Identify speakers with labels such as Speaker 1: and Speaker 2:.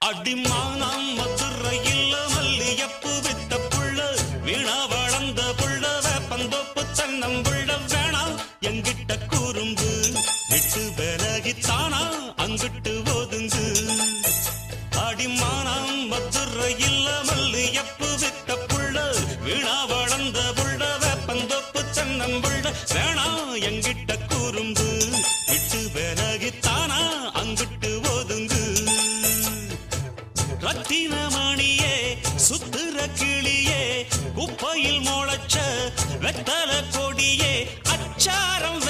Speaker 1: அடிமானம் மதுரையில் மல்லியப்பு வித்த புள்ள வீணா வளர்ந்த புள்ள வேப்பந்தோப்பு தென்னம்புள்ள வேணாம் எங்கிட்ட கூறும்பு விட்டு விலகித்தானா அங்கிட்டு ஒதுங்கு. அடிமானம் மதுரையில் மல்லியப்பு வித்த புள்ள வீணா வளர்ந்த புள்ள வேப்பந்தோப்பு தென்னம்புள்ள வேணாம் எங்கிட்ட கூறும்பு விட்டு விலகித்தானா அங்கிட்டு ஒதுங்கு. ரத்தினமணியே சுத்துற கிளியே குப்பையில் முளைச்ச வெத்தல கொடியே அச்சாரம்